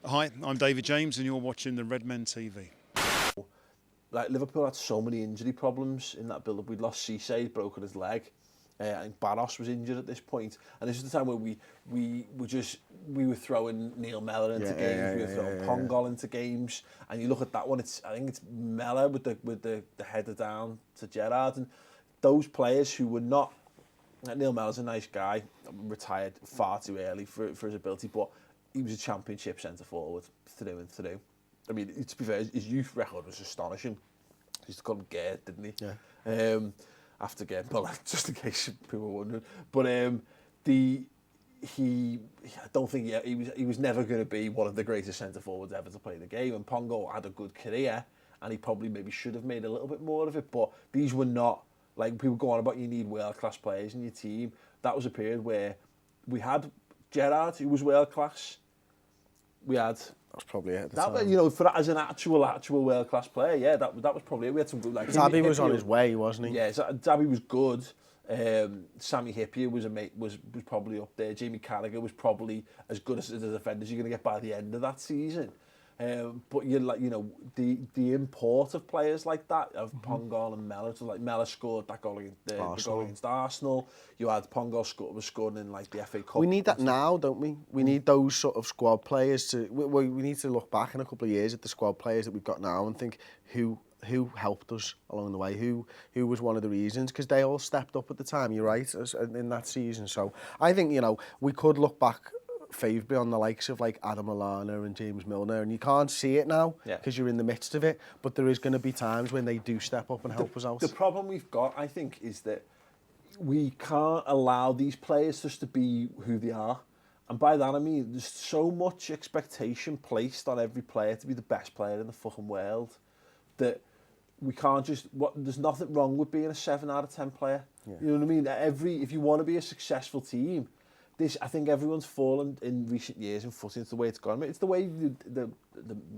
Hi, I'm David James and you're watching the Redmen TV. Like Liverpool had so many injury problems in that build-up. We'd lost Cisse, he'd broken his leg. I think Barros was injured at this point, and this is the time where we were throwing Neil Mellor into games, we were throwing Pongol into games, and you look at that one. I think it's Mellor with the header down to Gerrard, and those players who were not. Like Neil Mellor's a nice guy, retired far too early for his ability, but he was a championship centre forward through and through. I mean, to be fair, his youth record was astonishing. He used to call him Gerd, didn't he? Yeah. After Gerd, well, just in case people were wondering. But I don't think he was never going to be one of the greatest centre forwards ever to play the game. And Pongo had a good career, and he probably maybe should have made a little bit more of it. But these were not like people go on about. You need world class players in your team. That was a period where we had Gerrard, who was world class. We had. That's probably it. That, you know, as an actual world class player, yeah, that was probably it. We had some good. Like Zabby was on his way, wasn't he? Yeah, Zabby was good. Sammy Hippier was probably up there. Jamie Carragher was probably as good as the defenders you're going to get by the end of that season. But the import of players like that, of Pongol and Mellor, so like Mellor scored that goal against Arsenal. You had Pongol was scoring in like the FA Cup. We need that now, don't we? We need those sort of squad players to. We need to look back in a couple of years at the squad players that we've got now and think who helped us along the way, who was one of the reasons, because they all stepped up at the time. You're right, in that season. So I think we could look back favourably on the likes of like Adam Lallana and James Milner, and you can't see it now because you're in the midst of it, but there is going to be times when they do step up and help us out. The problem we've got, I think, is that we can't allow these players just to be who they are, and by that I mean there's so much expectation placed on every player to be the best player in the fucking world that we can't just. There's nothing wrong with being a 7 out of 10 player. Yeah. You know what I mean? If you want to be a successful team, I think everyone's fallen in recent years in footy. It's the way it's gone. I mean, it's the way the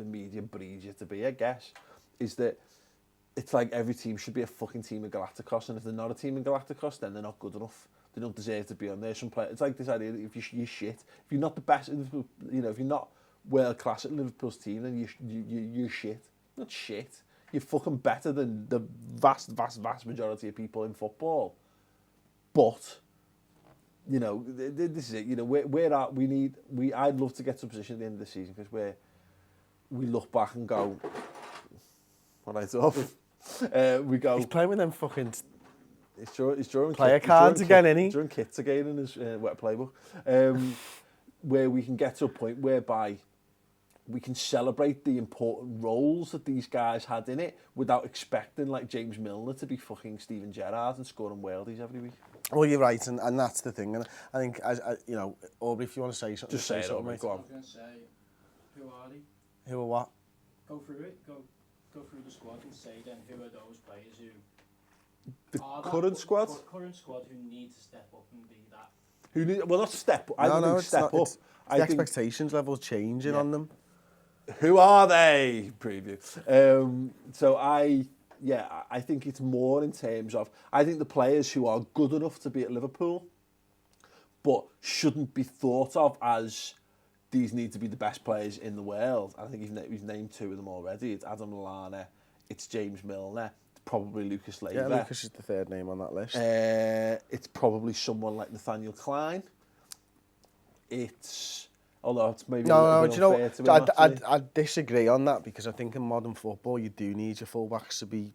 media breeds you to be, I guess, is that it's like every team should be a fucking team of Galacticos, and if they're not a team of Galacticos, then they're not good enough. They don't deserve to be on there. Some player, it's like this idea that if you're shit, if you're not the best, if you're not world class at Liverpool's team, then you're shit. Not shit. You're fucking better than the vast majority of people in football. But this is it. I'd love to get to a position at the end of the season because we look back and go, what I thought. We go. He's playing with them fucking. He's drawing player cards again, isn't he? He's drawing kits again in his wet playbook. Where we can get to a point whereby we can celebrate the important roles that these guys had in it without expecting like James Milner to be fucking Steven Gerrard and scoring worldies every week. Well, you're right, and that's the thing. And I think, Aubrey, if you want to say something, just say something, mate. Go on. I was going to say, who are they? Who are what? Go through it. Go through the squad and say then who are those players who. The current squad. Current squad who need to step up and be that. Who need? Well, not step up. I don't think step up. The expectations levels changing on them. Who are they? Preview. I think it's more in terms of, I think the players who are good enough to be at Liverpool, but shouldn't be thought of as these need to be the best players in the world. I think he's named 2 of them already. It's Adam Lallana, it's James Milner, it's probably Lucas Leiva. Yeah, Lucas is the 3rd name on that list. It's probably someone like Nathaniel Klein. Although it's maybe I disagree on that because I think in modern football you do need your fullbacks to be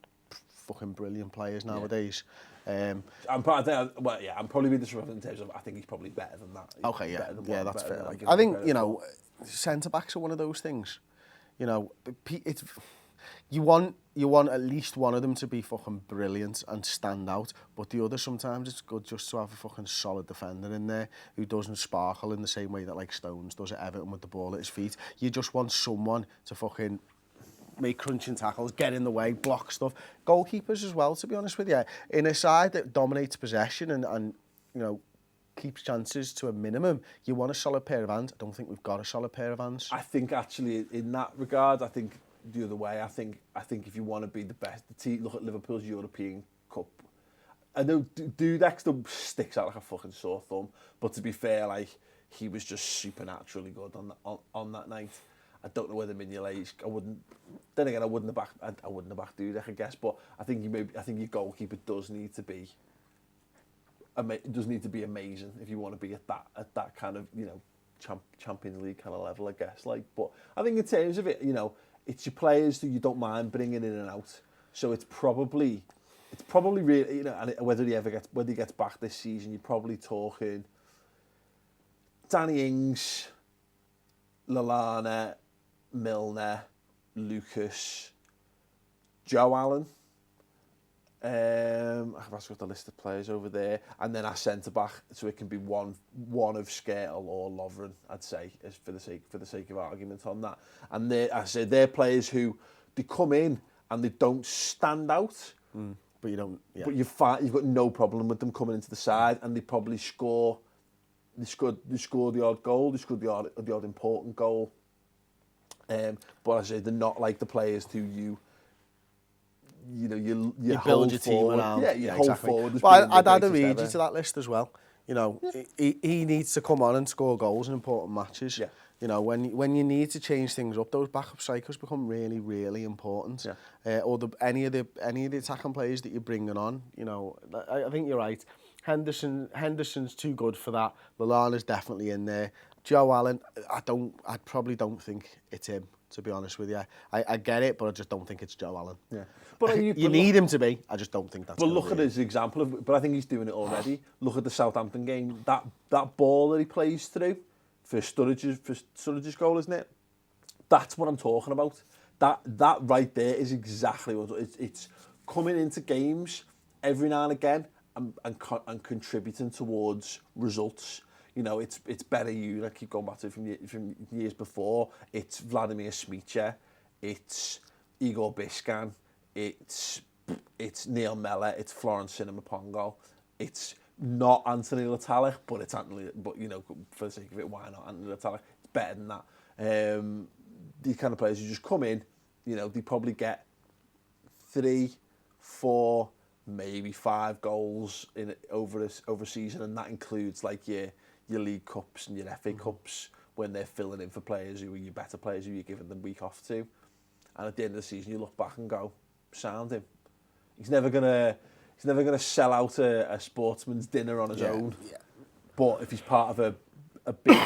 fucking brilliant players nowadays. I'm probably being disrespectful in terms of I think he's probably better than that. Okay, that's fair. I think centre backs are one of those things. You want at least one of them to be fucking brilliant and stand out, but the other sometimes it's good just to have a fucking solid defender in there who doesn't sparkle in the same way that like Stones does at Everton with the ball at his feet. You just want someone to fucking make crunching tackles, get in the way, block stuff. Goalkeepers as well, to be honest with you. In a side that dominates possession and keeps chances to a minimum, you want a solid pair of hands. I don't think we've got a solid pair of hands. I think actually in that regard, I think the other way. I think if you want to be the best, look at Liverpool's European Cup. I know Dudek sticks out like a fucking sore thumb, but to be fair, like he was just supernaturally good on that night. I don't know whether Mignolet. I wouldn't. Then again, I wouldn't have backed Dudek, I guess. But I think your goalkeeper does need to be. Does need to be amazing if you want to be at that kind of Champions League kind of level, I guess. But I think in terms of it, it's your players who you don't mind bringing in and out. So it's probably really, and whether he gets back this season, you're probably talking Danny Ings, Lallana, Milner, Lucas, Joe Allen. I've got the list of players over there, and then our centre back, so it can be one of Skrtel or Lovren, I'd say, is for the sake of argument on that. And they're players who they come in and they don't stand out. But you don't. Yeah. But you've got no problem with them coming into the side, and they probably score. They score the odd goal. They score the odd important goal. But I say they're not like the players who you build your team around. Yeah, hold exactly. forward. Well, I'd add Origi to that list as well. He needs to come on and score goals in important matches. Yeah. When you need to change things up, those backup strikers become really, really important. Yeah. Or any of the attacking players that you're bringing on. I think you're right. Henderson's too good for that. Lallana's definitely in there. Joe Allen, I probably don't think it's him, to be honest with you. I get it, but I just don't think it's Joe Allen. Yeah. But you need him to be. I just don't think that's. But look at his example but I think he's doing it already. Look at the Southampton game. That ball that he plays through for Sturridge's goal, isn't it? That's what I'm talking about. That right there is exactly what it's coming into games every now and again and contributing towards results. It's better you. I keep going back to it from years before. It's Vladimir Smicha, it's Igor Biscan, it's Neil Mellor, it's Florence Cinema-Pongo. It's not Anthony Latalik, but it's Anthony. But for the sake of it, why not Anthony Latalik? It's better than that. These kind of players who just come in, they probably get 3, 4, maybe 5 goals over a season, and that includes like your League Cups and your FA Cups when they're filling in for players who are your better players who you're giving them week off to. And at the end of the season, you look back and go, sound him. He's never gonna sell out a sportsman's dinner on his own. Yeah. But if he's part of a big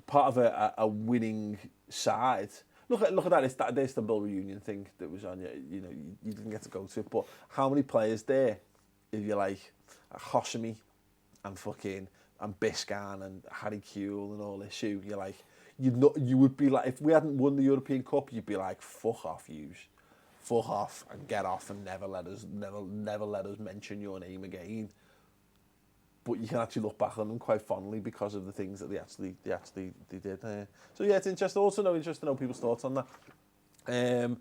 part of a winning side, look at that. It's that Istanbul reunion thing that was on. You didn't get to go to it, but how many players there? If you're like Hoshimi and Biscan and Harry Kewell and all this, you're like, you would be like, if we hadn't won the European Cup, you'd be like, fuck off, yous. Fuck off and get off and never let us mention your name again. But you can actually look back on them quite fondly because of the things that they did. So yeah, it's interesting. Also, interesting to know people's thoughts on that. And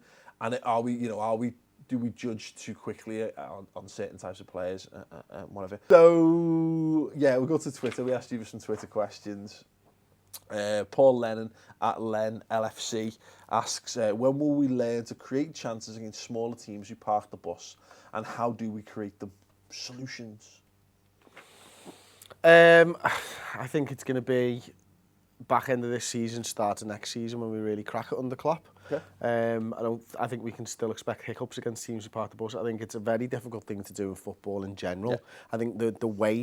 do we judge too quickly on certain types of players? Whatever. So yeah, we'll go to Twitter. We asked you for some Twitter questions. Paul Lennon at Len LFC asks, when will we learn to create chances against smaller teams who park the bus, and how do we create them? Solutions. I think it's going to be back end of this season, start of next season when we really crack it under Klopp. Okay. I think we can still expect hiccups against teams who park the bus. I think it's a very difficult thing to do in football in general. Yeah. I think the way